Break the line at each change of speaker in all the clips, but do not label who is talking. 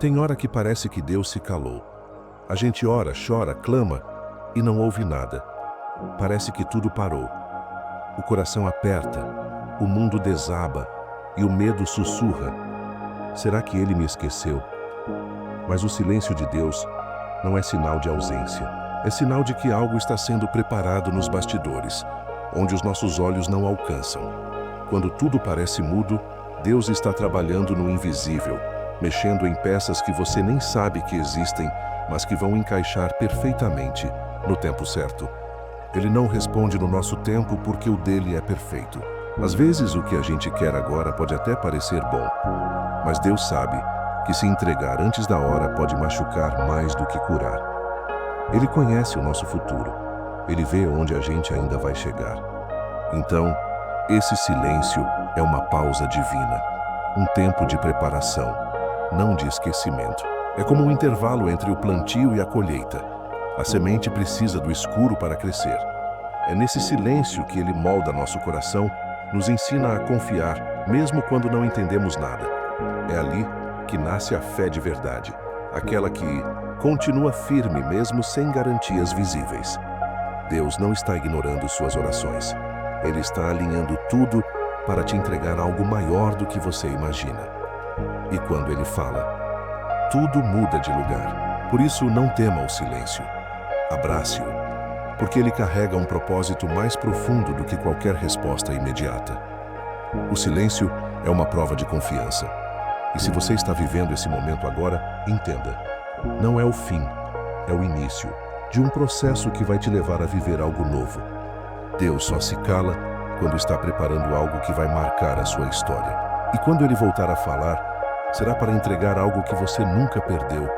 Tem hora que parece que Deus se calou. A gente ora, chora, clama e não ouve nada. Parece que tudo parou. O coração aperta, o mundo desaba e o medo sussurra. Será que ele me esqueceu? Mas o silêncio de Deus não é sinal de ausência. É sinal de que algo está sendo preparado nos bastidores, onde os nossos olhos não alcançam. Quando tudo parece mudo, Deus está trabalhando no invisível, mexendo em peças que você nem sabe que existem, mas que vão encaixar perfeitamente no tempo certo. Ele não responde no nosso tempo porque o dele é perfeito. Às vezes o que a gente quer agora pode até parecer bom, mas Deus sabe que se entregar antes da hora pode machucar mais do que curar. Ele conhece o nosso futuro. Ele vê onde a gente ainda vai chegar. Então, esse silêncio é uma pausa divina, um tempo de preparação, não de esquecimento. É como um intervalo entre o plantio e a colheita. A semente precisa do escuro para crescer. É nesse silêncio que ele molda nosso coração, nos ensina a confiar, mesmo quando não entendemos nada. É ali que nasce a fé de verdade, aquela que continua firme mesmo sem garantias visíveis. Deus não está ignorando suas orações. Ele está alinhando tudo para te entregar algo maior do que você imagina. E quando ele fala, tudo muda de lugar. Por isso, não tema o silêncio. Abrace-o, porque ele carrega um propósito mais profundo do que qualquer resposta imediata. O silêncio é uma prova de confiança. E se você está vivendo esse momento agora, entenda. Não é o fim, é o início de um processo que vai te levar a viver algo novo. Deus só se cala quando está preparando algo que vai marcar a sua história. E quando ele voltar a falar, será para entregar algo que você nunca perdeu,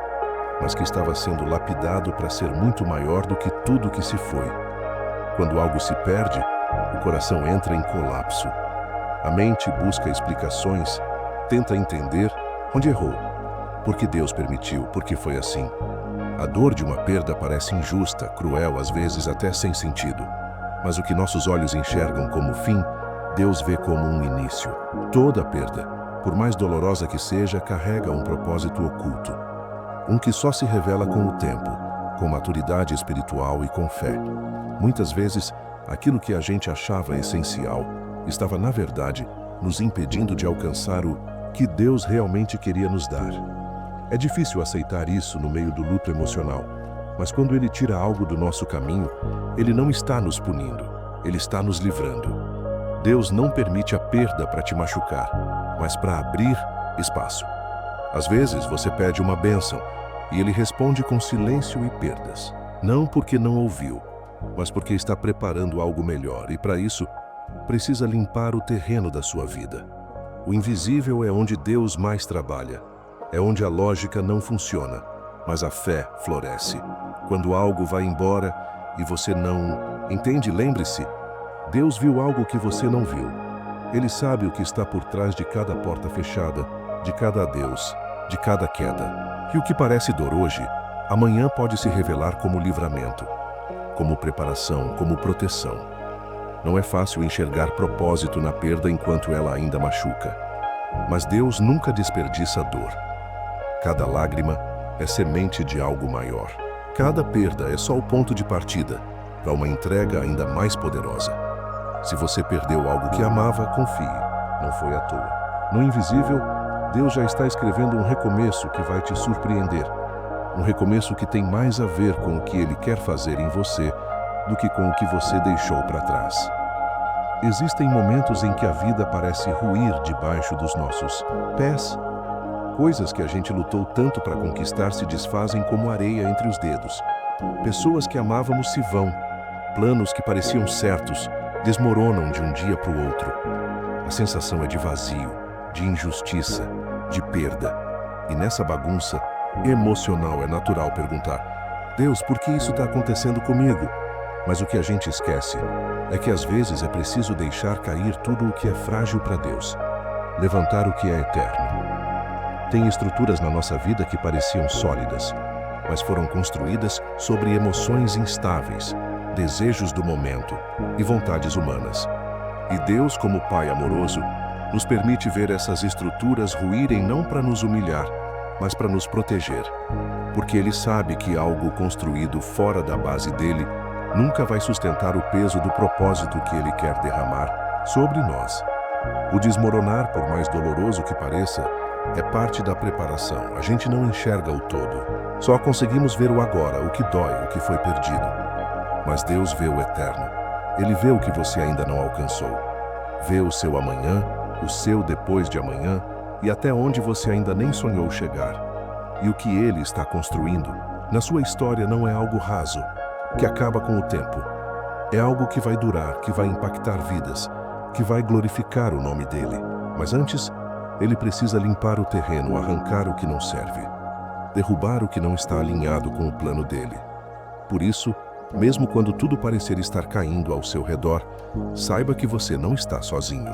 mas que estava sendo lapidado para ser muito maior do que tudo que se foi. Quando algo se perde, o coração entra em colapso. A mente busca explicações, tenta entender onde errou. Por que Deus permitiu? Por que foi assim? A dor de uma perda parece injusta, cruel, às vezes até sem sentido. Mas o que nossos olhos enxergam como fim, Deus vê como um início. Toda perda, por mais dolorosa que seja, carrega um propósito oculto. Um que só se revela com o tempo, com maturidade espiritual e com fé. Muitas vezes, aquilo que a gente achava essencial estava, na verdade, nos impedindo de alcançar o que Deus realmente queria nos dar. É difícil aceitar isso no meio do luto emocional, mas quando Ele tira algo do nosso caminho, Ele não está nos punindo, Ele está nos livrando. Deus não permite a perda para te machucar, mas para abrir espaço. Às vezes você pede uma bênção e Ele responde com silêncio e perdas. Não porque não ouviu, mas porque está preparando algo melhor e para isso precisa limpar o terreno da sua vida. O invisível é onde Deus mais trabalha. É onde a lógica não funciona, mas a fé floresce. Quando algo vai embora e você não entende, lembre-se, Deus viu algo que você não viu. Ele sabe o que está por trás de cada porta fechada, de cada adeus, de cada queda. E o que parece dor hoje, amanhã pode se revelar como livramento, como preparação, como proteção. Não é fácil enxergar propósito na perda enquanto ela ainda machuca. Mas Deus nunca desperdiça dor. Cada lágrima é semente de algo maior. Cada perda é só o ponto de partida para uma entrega ainda mais poderosa. Se você perdeu algo que amava, confie, não foi à toa. No invisível, Deus já está escrevendo um recomeço que vai te surpreender. Um recomeço que tem mais a ver com o que Ele quer fazer em você do que com o que você deixou para trás. Existem momentos em que a vida parece ruir debaixo dos nossos pés. Coisas que a gente lutou tanto para conquistar se desfazem como areia entre os dedos. Pessoas que amávamos se vão. Planos que pareciam certos desmoronam de um dia para o outro. A sensação é de vazio, de injustiça, de perda. E nessa bagunça emocional é natural perguntar: Deus, por que isso está acontecendo comigo? Mas o que a gente esquece é que às vezes é preciso deixar cair tudo o que é frágil para Deus, levantar o que é eterno. Tem estruturas na nossa vida que pareciam sólidas, mas foram construídas sobre emoções instáveis, desejos do momento e vontades humanas. E Deus, como Pai amoroso, nos permite ver essas estruturas ruírem não para nos humilhar, mas para nos proteger. Porque Ele sabe que algo construído fora da base dele nunca vai sustentar o peso do propósito que Ele quer derramar sobre nós. O desmoronar, por mais doloroso que pareça, é parte da preparação. A gente não enxerga o todo. Só conseguimos ver o agora, o que dói, o que foi perdido. Mas Deus vê o eterno. Ele vê o que você ainda não alcançou. Vê o seu amanhã, o seu depois de amanhã e até onde você ainda nem sonhou chegar. E o que Ele está construindo na sua história não é algo raso, que acaba com o tempo. É algo que vai durar, que vai impactar vidas, que vai glorificar o nome dEle. Mas antes, Ele precisa limpar o terreno, arrancar o que não serve, derrubar o que não está alinhado com o plano dEle. Por isso, mesmo quando tudo parecer estar caindo ao seu redor, saiba que você não está sozinho.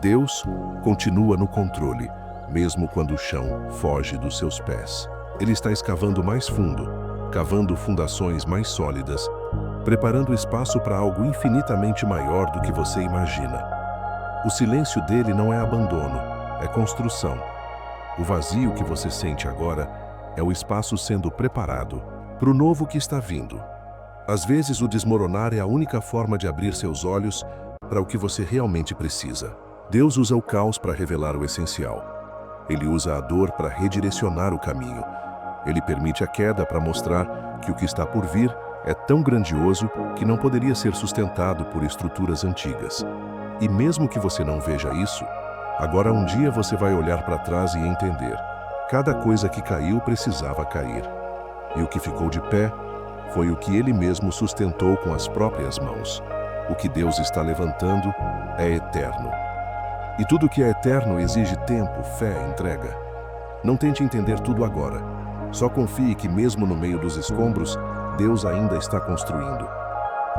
Deus continua no controle, mesmo quando o chão foge dos seus pés. Ele está escavando mais fundo, cavando fundações mais sólidas, preparando espaço para algo infinitamente maior do que você imagina. O silêncio dele não é abandono, é construção. O vazio que você sente agora é o espaço sendo preparado para o novo que está vindo. Às vezes, o desmoronar é a única forma de abrir seus olhos para o que você realmente precisa. Deus usa o caos para revelar o essencial. Ele usa a dor para redirecionar o caminho. Ele permite a queda para mostrar que o que está por vir é tão grandioso que não poderia ser sustentado por estruturas antigas. E mesmo que você não veja isso, agora um dia você vai olhar para trás e entender. Cada coisa que caiu precisava cair. E o que ficou de pé foi o que Ele mesmo sustentou com as próprias mãos. O que Deus está levantando é eterno. E tudo que é eterno exige tempo, fé, entrega. Não tente entender tudo agora. Só confie que mesmo no meio dos escombros, Deus ainda está construindo.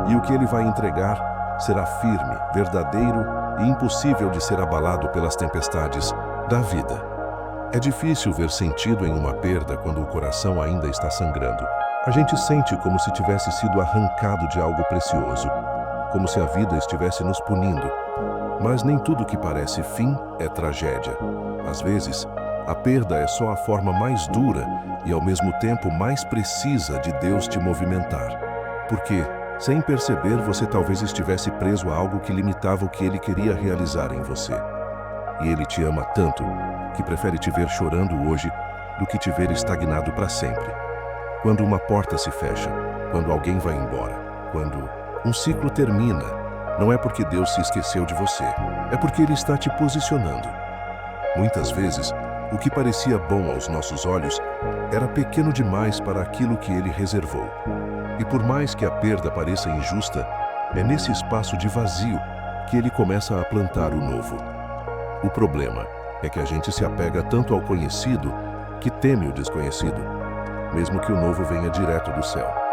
E o que Ele vai entregar será firme, verdadeiro e impossível de ser abalado pelas tempestades da vida. É difícil ver sentido em uma perda quando o coração ainda está sangrando. A gente sente como se tivesse sido arrancado de algo precioso, como se a vida estivesse nos punindo. Mas nem tudo que parece fim é tragédia. Às vezes, a perda é só a forma mais dura e ao mesmo tempo mais precisa de Deus te movimentar. Porque, sem perceber, você talvez estivesse preso a algo que limitava o que Ele queria realizar em você. E Ele te ama tanto que prefere te ver chorando hoje do que te ver estagnado para sempre. Quando uma porta se fecha, quando alguém vai embora, quando um ciclo termina, não é porque Deus se esqueceu de você, é porque Ele está te posicionando. Muitas vezes, o que parecia bom aos nossos olhos era pequeno demais para aquilo que Ele reservou. E por mais que a perda pareça injusta, é nesse espaço de vazio que Ele começa a plantar o novo. O problema é que a gente se apega tanto ao conhecido que teme o desconhecido, mesmo que o novo venha direto do céu.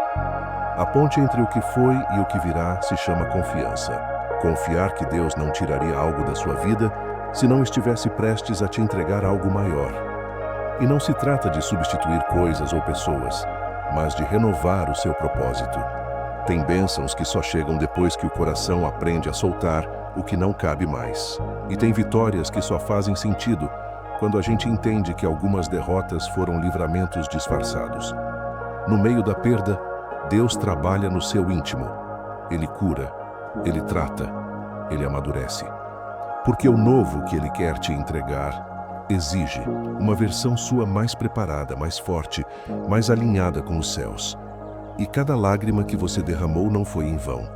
A ponte entre o que foi e o que virá se chama confiança. Confiar que Deus não tiraria algo da sua vida se não estivesse prestes a te entregar algo maior. E não se trata de substituir coisas ou pessoas, mas de renovar o seu propósito. Tem bênçãos que só chegam depois que o coração aprende a soltar o que não cabe mais. E tem vitórias que só fazem sentido quando a gente entende que algumas derrotas foram livramentos disfarçados. No meio da perda, Deus trabalha no seu íntimo. Ele cura, Ele trata, Ele amadurece. Porque o novo que Ele quer te entregar exige uma versão sua mais preparada, mais forte, mais alinhada com os céus. E cada lágrima que você derramou não foi em vão.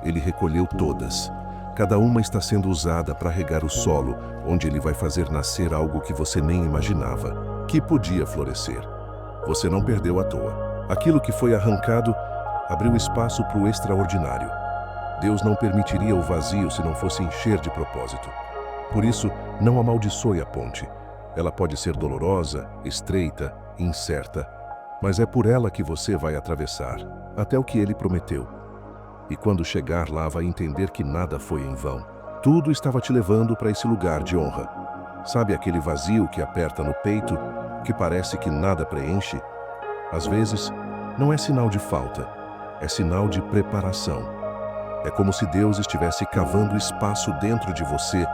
Ele recolheu todas. Cada uma está sendo usada para regar o solo, onde Ele vai fazer nascer algo que você nem imaginava, que podia florescer. Você não perdeu à toa. Aquilo que foi arrancado abriu espaço para o extraordinário. Deus não permitiria o vazio se não fosse encher de propósito. Por isso, não amaldiçoe a ponte. Ela pode ser dolorosa, estreita, incerta, mas é por ela que você vai atravessar, até o que Ele prometeu. E quando chegar lá, vai entender que nada foi em vão. Tudo estava te levando para esse lugar de honra. Sabe aquele vazio que aperta no peito, que parece que nada preenche? Às vezes, não é sinal de falta, é sinal de preparação. É como se Deus estivesse cavando espaço dentro de você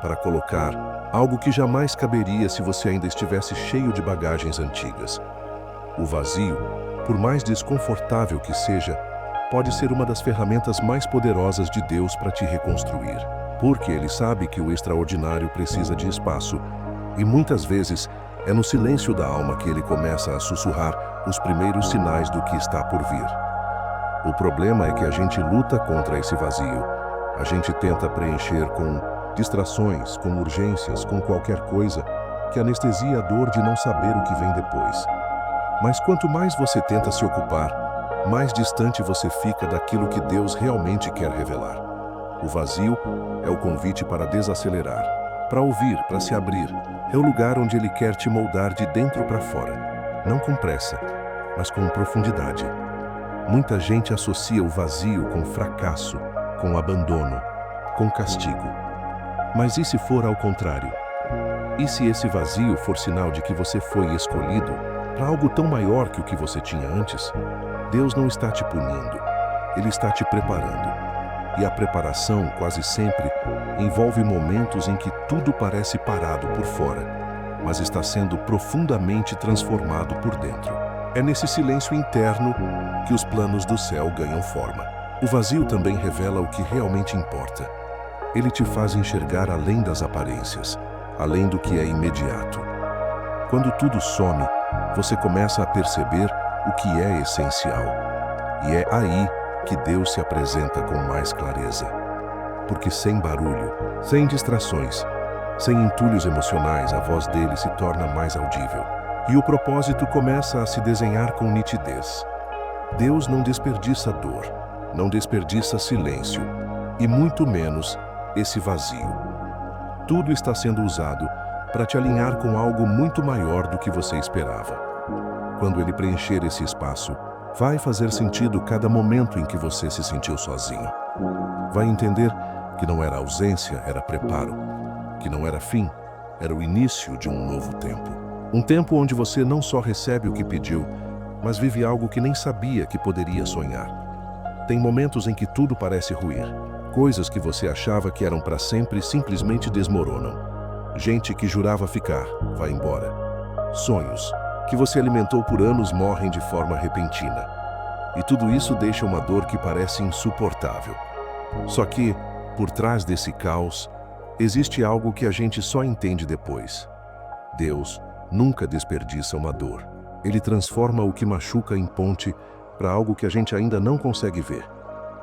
para colocar algo que jamais caberia se você ainda estivesse cheio de bagagens antigas. O vazio, por mais desconfortável que seja, pode ser uma das ferramentas mais poderosas de Deus para te reconstruir, porque Ele sabe que o extraordinário precisa de espaço, e muitas vezes é no silêncio da alma que Ele começa a sussurrar os primeiros sinais do que está por vir. O problema é que a gente luta contra esse vazio. A gente tenta preencher com distrações, com urgências, com qualquer coisa que anestesia a dor de não saber o que vem depois. Mas quanto mais você tenta se ocupar, mais distante você fica daquilo que Deus realmente quer revelar. O vazio é o convite para desacelerar, para ouvir, para se abrir. É o lugar onde Ele quer te moldar de dentro para fora. Não com pressa, mas com profundidade. Muita gente associa o vazio com fracasso, com abandono, com castigo. Mas e se for ao contrário? E se esse vazio for sinal de que você foi escolhido para algo tão maior que o que você tinha antes? Deus não está te punindo, Ele está te preparando. E a preparação, quase sempre, envolve momentos em que tudo parece parado por fora, mas está sendo profundamente transformado por dentro. É nesse silêncio interno que os planos do céu ganham forma. O vazio também revela o que realmente importa. Ele te faz enxergar além das aparências, além do que é imediato. Quando tudo some, você começa a perceber o que é essencial. E é aí que Deus se apresenta com mais clareza. Porque sem barulho, sem distrações, sem entulhos emocionais, a voz dele se torna mais audível. E o propósito começa a se desenhar com nitidez. Deus não desperdiça dor, não desperdiça silêncio, e muito menos esse vazio. Tudo está sendo usado para te alinhar com algo muito maior do que você esperava. Quando Ele preencher esse espaço, vai fazer sentido cada momento em que você se sentiu sozinho. Vai entender que não era ausência, era preparo, que não era fim, era o início de um novo tempo. Um tempo onde você não só recebe o que pediu, mas vive algo que nem sabia que poderia sonhar. Tem momentos em que tudo parece ruir. Coisas que você achava que eram para sempre simplesmente desmoronam. Gente que jurava ficar, vai embora. Sonhos que você alimentou por anos morrem de forma repentina. E tudo isso deixa uma dor que parece insuportável. Só que, por trás desse caos, existe algo que a gente só entende depois. Deus nunca desperdiça uma dor. Ele transforma o que machuca em ponte para algo que a gente ainda não consegue ver.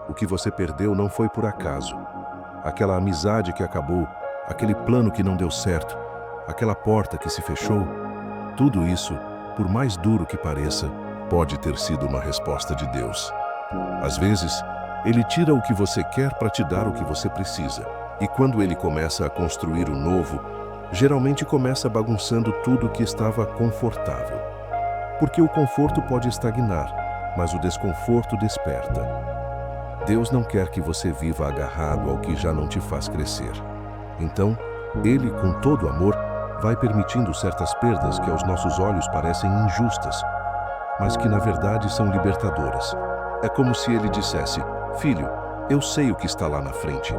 O que você perdeu não foi por acaso. Aquela amizade que acabou, aquele plano que não deu certo, aquela porta que se fechou, tudo isso, por mais duro que pareça, pode ter sido uma resposta de Deus. Às vezes, Ele tira o que você quer para te dar o que você precisa. E quando Ele começa a construir o novo, geralmente começa bagunçando tudo que estava confortável. Porque o conforto pode estagnar, mas o desconforto desperta. Deus não quer que você viva agarrado ao que já não te faz crescer. Então, Ele, com todo amor, vai permitindo certas perdas que aos nossos olhos parecem injustas, mas que na verdade são libertadoras. É como se Ele dissesse: filho, eu sei o que está lá na frente,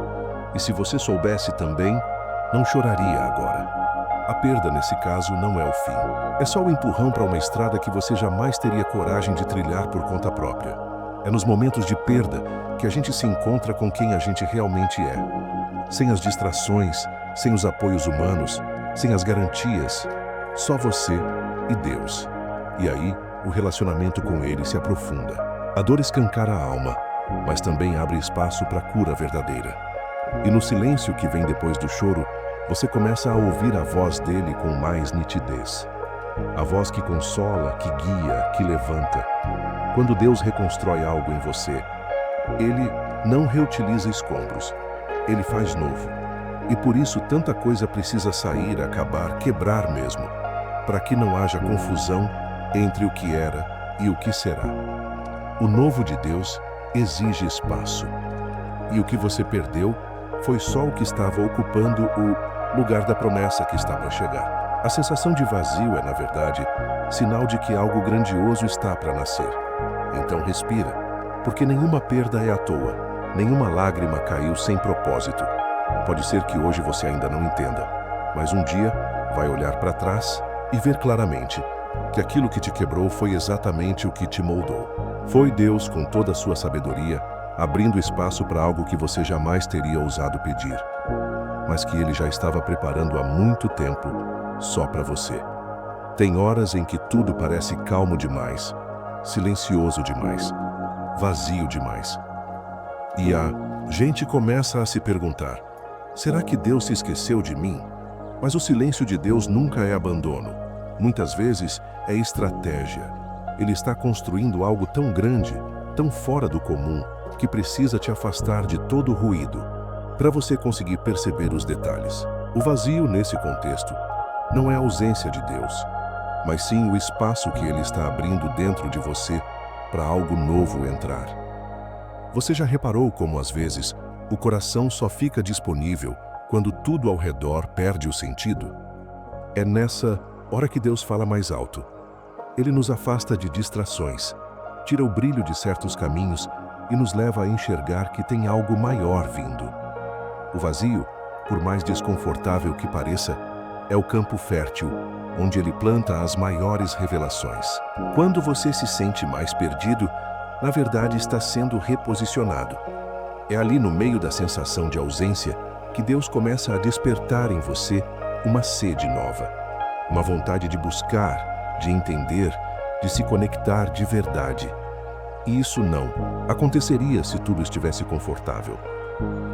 e se você soubesse também, não choraria agora. A perda nesse caso não é o fim. É só o empurrão para uma estrada que você jamais teria coragem de trilhar por conta própria. É nos momentos de perda que a gente se encontra com quem a gente realmente é. Sem as distrações, sem os apoios humanos, sem as garantias, só você e Deus. E aí, o relacionamento com Ele se aprofunda. A dor escancara a alma, mas também abre espaço para a cura verdadeira. E no silêncio que vem depois do choro, você começa a ouvir a voz dele com mais nitidez. A voz que consola, que guia, que levanta. Quando Deus reconstrói algo em você, Ele não reutiliza escombros. Ele faz novo. E por isso tanta coisa precisa sair, acabar, quebrar mesmo, para que não haja confusão entre o que era e o que será. O novo de Deus exige espaço. E o que você perdeu foi só o que estava ocupando o lugar da promessa que está para chegar. A sensação de vazio é, na verdade, sinal de que algo grandioso está para nascer. Então respira, porque nenhuma perda é à toa, nenhuma lágrima caiu sem propósito. Pode ser que hoje você ainda não entenda, Mas um dia vai olhar para trás e ver claramente que aquilo que te quebrou foi exatamente o que te moldou. Foi Deus, com toda a sua sabedoria, abrindo espaço para algo que você jamais teria ousado pedir, mas que Ele já estava preparando há muito tempo só para você. Tem horas em que tudo parece calmo demais, silencioso demais, vazio demais. E a gente começa a se perguntar: será que Deus se esqueceu de mim? Mas o silêncio de Deus nunca é abandono. Muitas vezes é estratégia. Ele está construindo algo tão grande, tão fora do comum, que precisa te afastar de todo o ruído, para você conseguir perceber os detalhes. O vazio, nesse contexto, não é a ausência de Deus, mas sim o espaço que Ele está abrindo dentro de você para algo novo entrar. Você já reparou como, às vezes, o coração só fica disponível quando tudo ao redor perde o sentido? É nessa hora que Deus fala mais alto. Ele nos afasta de distrações, tira o brilho de certos caminhos e nos leva a enxergar que tem algo maior vindo. O vazio, por mais desconfortável que pareça, é o campo fértil, onde Ele planta as maiores revelações. Quando você se sente mais perdido, na verdade está sendo reposicionado. É ali no meio da sensação de ausência que Deus começa a despertar em você uma sede nova, uma vontade de buscar, de entender, de se conectar de verdade. E isso não aconteceria se tudo estivesse confortável.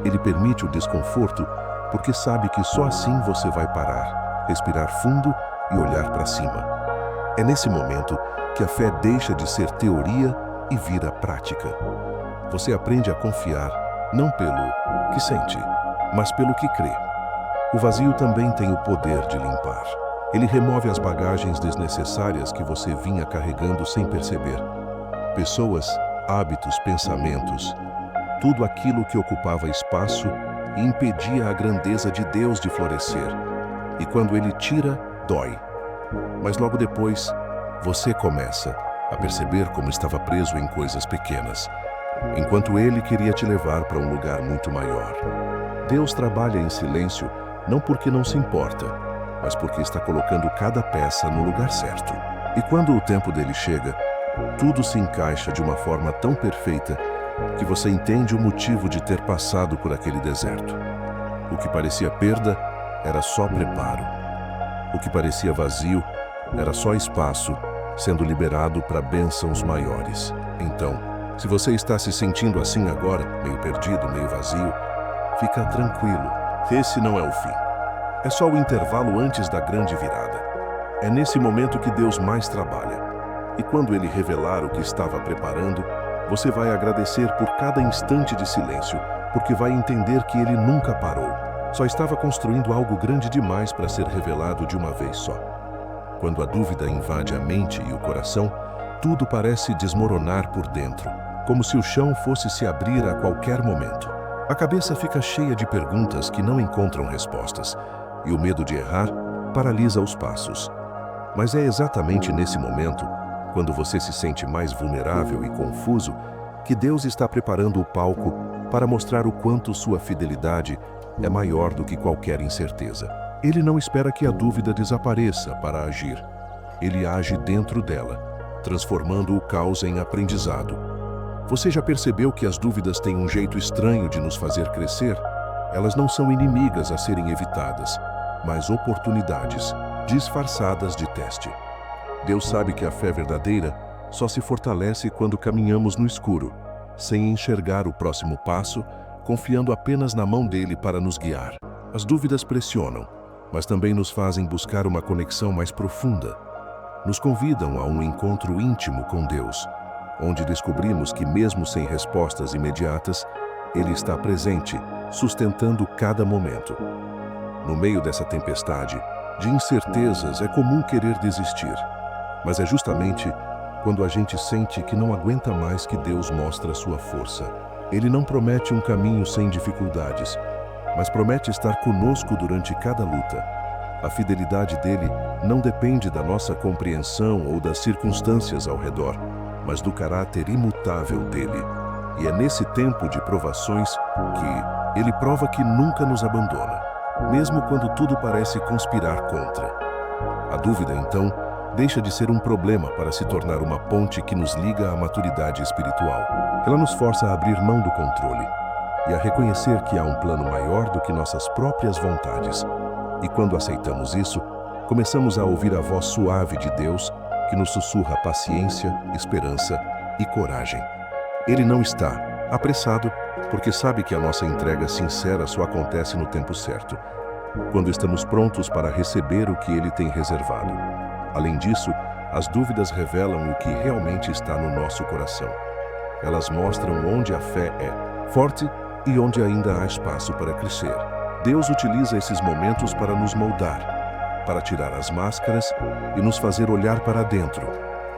Ele permite o desconforto porque sabe que só assim você vai parar, respirar fundo e olhar para cima. É nesse momento que a fé deixa de ser teoria e vira prática. Você aprende a confiar, não pelo que sente, mas pelo que crê. O vazio também tem o poder de limpar. Ele remove as bagagens desnecessárias que você vinha carregando sem perceber. Pessoas, hábitos, pensamentos, tudo aquilo que ocupava espaço e impedia a grandeza de Deus de florescer. E quando Ele tira, dói. Mas logo depois, você começa a perceber como estava preso em coisas pequenas, enquanto Ele queria te levar para um lugar muito maior. Deus trabalha em silêncio não porque não se importa, mas porque está colocando cada peça no lugar certo. E quando o tempo dele chega, tudo se encaixa de uma forma tão perfeita que você entende o motivo de ter passado por aquele deserto. O que parecia perda era só preparo. O que parecia vazio era só espaço sendo liberado para bênçãos maiores. Então, se você está se sentindo assim agora, meio perdido, meio vazio, fica tranquilo. Esse não é o fim. É só o intervalo antes da grande virada. É nesse momento que Deus mais trabalha. E quando Ele revelar o que estava preparando, você vai agradecer por cada instante de silêncio, porque vai entender que Ele nunca parou. Só estava construindo algo grande demais para ser revelado de uma vez só. Quando a dúvida invade a mente e o coração, tudo parece desmoronar por dentro, como se o chão fosse se abrir a qualquer momento. A cabeça fica cheia de perguntas que não encontram respostas, e o medo de errar paralisa os passos. Mas é exatamente nesse momento, quando você se sente mais vulnerável e confuso, que Deus está preparando o palco para mostrar o quanto sua fidelidade é maior do que qualquer incerteza. Ele não espera que a dúvida desapareça para agir. Ele age dentro dela, transformando o caos em aprendizado. Você já percebeu que as dúvidas têm um jeito estranho de nos fazer crescer? Elas não são inimigas a serem evitadas, mas oportunidades disfarçadas de teste. Deus sabe que a fé verdadeira só se fortalece quando caminhamos no escuro, sem enxergar o próximo passo, confiando apenas na mão dele para nos guiar. As dúvidas pressionam, mas também nos fazem buscar uma conexão mais profunda. Nos convidam a um encontro íntimo com Deus, onde descobrimos que mesmo sem respostas imediatas, Ele está presente, sustentando cada momento. No meio dessa tempestade de incertezas, é comum querer desistir, mas é justamente quando a gente sente que não aguenta mais que Deus mostra sua força. Ele não promete um caminho sem dificuldades, mas promete estar conosco durante cada luta. A fidelidade dele não depende da nossa compreensão ou das circunstâncias ao redor, mas do caráter imutável dele. E é nesse tempo de provações que ele prova que nunca nos abandona. mesmo quando tudo parece conspirar contra. A dúvida, então, deixa de ser um problema para se tornar uma ponte que nos liga à maturidade espiritual. Ela nos força a abrir mão do controle e a reconhecer que há um plano maior do que nossas próprias vontades. E quando aceitamos isso, começamos a ouvir a voz suave de Deus que nos sussurra paciência, esperança e coragem. Ele não está apressado, porque sabe que a nossa entrega sincera só acontece no tempo certo, quando estamos prontos para receber o que Ele tem reservado. Além disso, as dúvidas revelam o que realmente está no nosso coração. Elas mostram onde a fé é forte e onde ainda há espaço para crescer. Deus utiliza esses momentos para nos moldar, para tirar as máscaras e nos fazer olhar para dentro,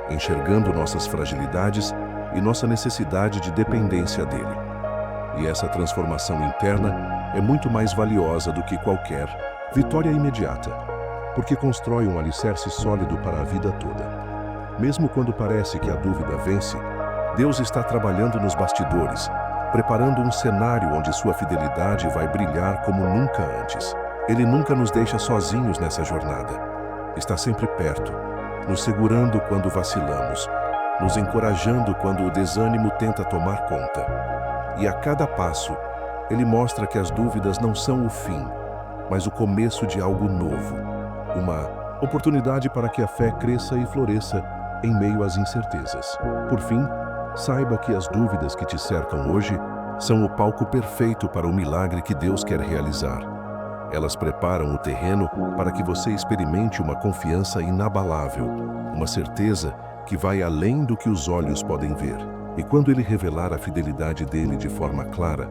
enxergando nossas fragilidades e nossa necessidade de dependência dele. E essa transformação interna é muito mais valiosa do que qualquer vitória imediata, porque constrói um alicerce sólido para a vida toda. Mesmo quando parece que a dúvida vence, Deus está trabalhando nos bastidores, preparando um cenário onde sua fidelidade vai brilhar como nunca antes. Ele nunca nos deixa sozinhos nessa jornada. Está sempre perto, nos segurando quando vacilamos, nos encorajando quando o desânimo tenta tomar conta. E a cada passo, Ele mostra que as dúvidas não são o fim, mas o começo de algo novo. Uma oportunidade para que a fé cresça e floresça em meio às incertezas. Por fim, saiba que as dúvidas que te cercam hoje são o palco perfeito para o milagre que Deus quer realizar. Elas preparam o terreno para que você experimente uma confiança inabalável, uma certeza que vai além do que os olhos podem ver. E quando Ele revelar a fidelidade dele de forma clara,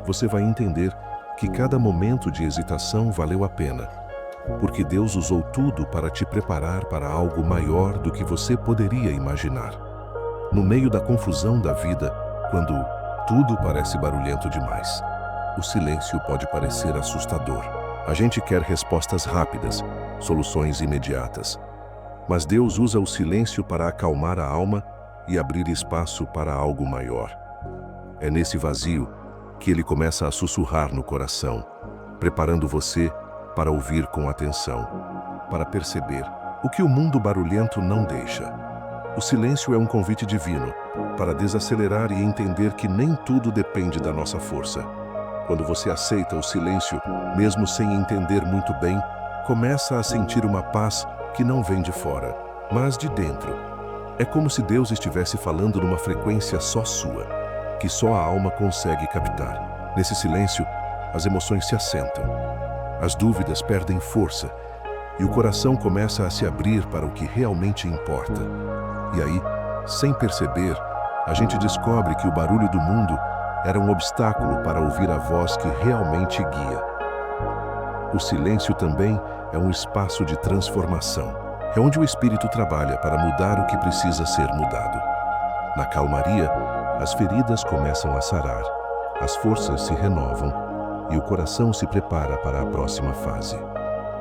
você vai entender que cada momento de hesitação valeu a pena, porque Deus usou tudo para te preparar para algo maior do que você poderia imaginar. No meio da confusão da vida, quando tudo parece barulhento demais, o silêncio pode parecer assustador. A gente quer respostas rápidas, soluções imediatas. Mas Deus usa o silêncio para acalmar a alma e abrir espaço para algo maior. É nesse vazio que Ele começa a sussurrar no coração, preparando você para ouvir com atenção, para perceber o que o mundo barulhento não deixa. O silêncio é um convite divino para desacelerar e entender que nem tudo depende da nossa força. Quando você aceita o silêncio, mesmo sem entender muito bem, começa a sentir uma paz que não vem de fora, mas de dentro. É como se Deus estivesse falando numa frequência só sua, que só a alma consegue captar. Nesse silêncio, as emoções se assentam, as dúvidas perdem força e o coração começa a se abrir para o que realmente importa. E aí, sem perceber, a gente descobre que o barulho do mundo era um obstáculo para ouvir a voz que realmente guia. O silêncio também é um espaço de transformação. É onde o Espírito trabalha para mudar o que precisa ser mudado. Na calmaria, as feridas começam a sarar, as forças se renovam e o coração se prepara para a próxima fase.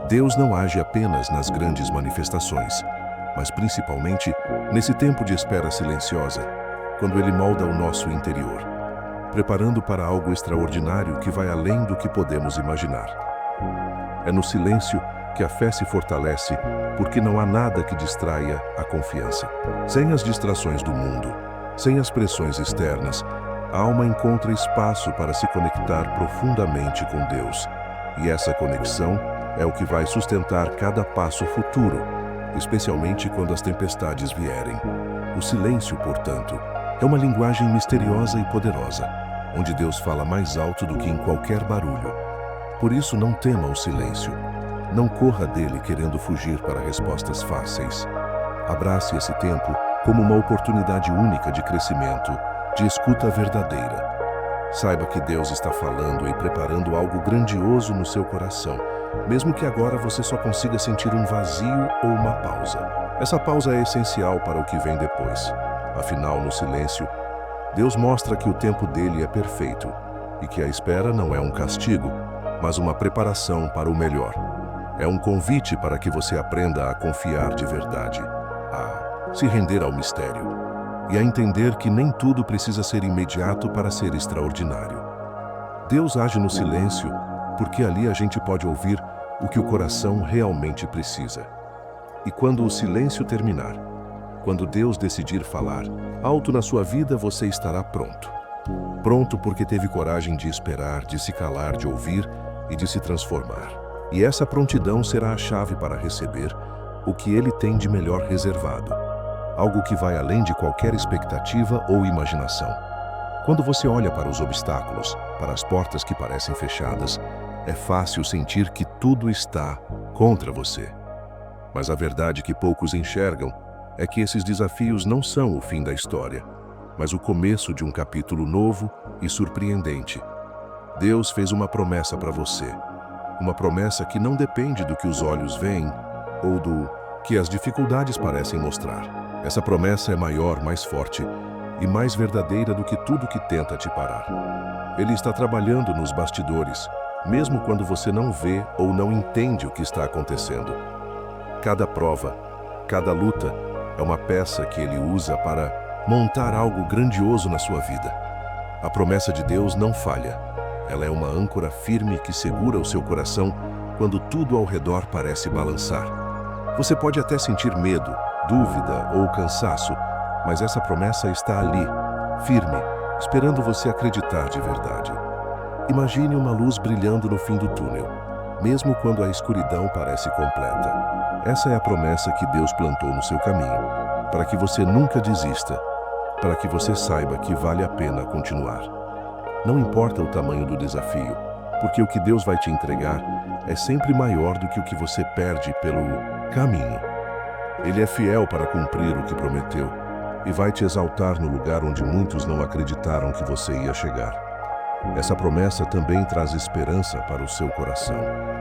Deus não age apenas nas grandes manifestações, mas principalmente nesse tempo de espera silenciosa, quando Ele molda o nosso interior, preparando para algo extraordinário que vai além do que podemos imaginar. É no silêncio que a fé se fortalece, porque não há nada que distraia a confiança. Sem as distrações do mundo, sem as pressões externas, a alma encontra espaço para se conectar profundamente com Deus. E essa conexão é o que vai sustentar cada passo futuro, especialmente quando as tempestades vierem. O silêncio, portanto, é uma linguagem misteriosa e poderosa, onde Deus fala mais alto do que em qualquer barulho. Por isso, não tema o silêncio. Não corra dele querendo fugir para respostas fáceis. Abrace esse tempo como uma oportunidade única de crescimento, de escuta verdadeira. Saiba que Deus está falando e preparando algo grandioso no seu coração, mesmo que agora você só consiga sentir um vazio ou uma pausa. Essa pausa é essencial para o que vem depois. Afinal, no silêncio, Deus mostra que o tempo dele é perfeito e que a espera não é um castigo, mas uma preparação para o melhor. É um convite para que você aprenda a confiar de verdade, a se render ao mistério e a entender que nem tudo precisa ser imediato para ser extraordinário. Deus age no silêncio porque ali a gente pode ouvir o que o coração realmente precisa. E quando o silêncio terminar, quando Deus decidir falar, alto na sua vida você estará pronto. Pronto porque teve coragem de esperar, de se calar, de ouvir e de se transformar. E essa prontidão será a chave para receber o que Ele tem de melhor reservado. Algo que vai além de qualquer expectativa ou imaginação. Quando você olha para os obstáculos, para as portas que parecem fechadas, é fácil sentir que tudo está contra você. Mas a verdade que poucos enxergam é que esses desafios não são o fim da história, mas o começo de um capítulo novo e surpreendente. Deus fez uma promessa para você. Uma promessa que não depende do que os olhos veem ou do que as dificuldades parecem mostrar. Essa promessa é maior, mais forte e mais verdadeira do que tudo que tenta te parar. Ele está trabalhando nos bastidores, mesmo quando você não vê ou não entende o que está acontecendo. Cada prova, cada luta é uma peça que Ele usa para montar algo grandioso na sua vida. A promessa de Deus não falha. Ela é uma âncora firme que segura o seu coração quando tudo ao redor parece balançar. Você pode até sentir medo, dúvida ou cansaço, mas essa promessa está ali, firme, esperando você acreditar de verdade. Imagine uma luz brilhando no fim do túnel, mesmo quando a escuridão parece completa. Essa é a promessa que Deus plantou no seu caminho, para que você nunca desista, para que você saiba que vale a pena continuar. Não importa o tamanho do desafio, porque o que Deus vai te entregar é sempre maior do que o que você perde pelo caminho. Ele é fiel para cumprir o que prometeu e vai te exaltar no lugar onde muitos não acreditaram que você ia chegar. Essa promessa também traz esperança para o seu coração.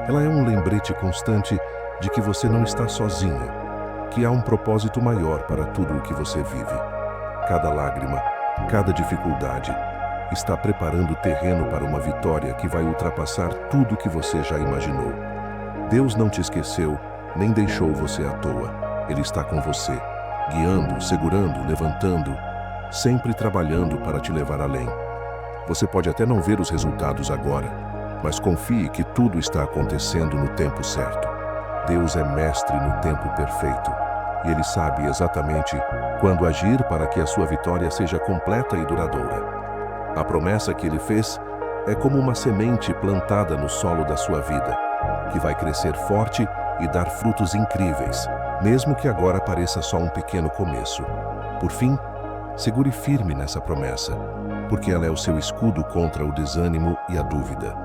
Ela é um lembrete constante de que você não está sozinho, que há um propósito maior para tudo o que você vive. Cada lágrima, cada dificuldade, está preparando o terreno para uma vitória que vai ultrapassar tudo o que você já imaginou. Deus não te esqueceu, nem deixou você à toa. Ele está com você, guiando, segurando, levantando, sempre trabalhando para te levar além. Você pode até não ver os resultados agora, mas confie que tudo está acontecendo no tempo certo. Deus é mestre no tempo perfeito, e Ele sabe exatamente quando agir para que a sua vitória seja completa e duradoura. A promessa que Ele fez é como uma semente plantada no solo da sua vida, que vai crescer forte e dar frutos incríveis, mesmo que agora pareça só um pequeno começo. Por fim, segure firme nessa promessa, porque ela é o seu escudo contra o desânimo e a dúvida.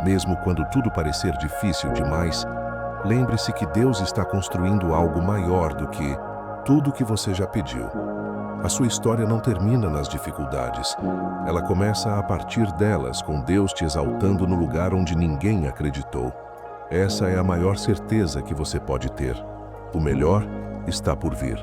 Mesmo quando tudo parecer difícil demais, lembre-se que Deus está construindo algo maior do que tudo que você já pediu. A sua história não termina nas dificuldades. Ela começa a partir delas, com Deus te exaltando no lugar onde ninguém acreditou. Essa é a maior certeza que você pode ter. O melhor está por vir.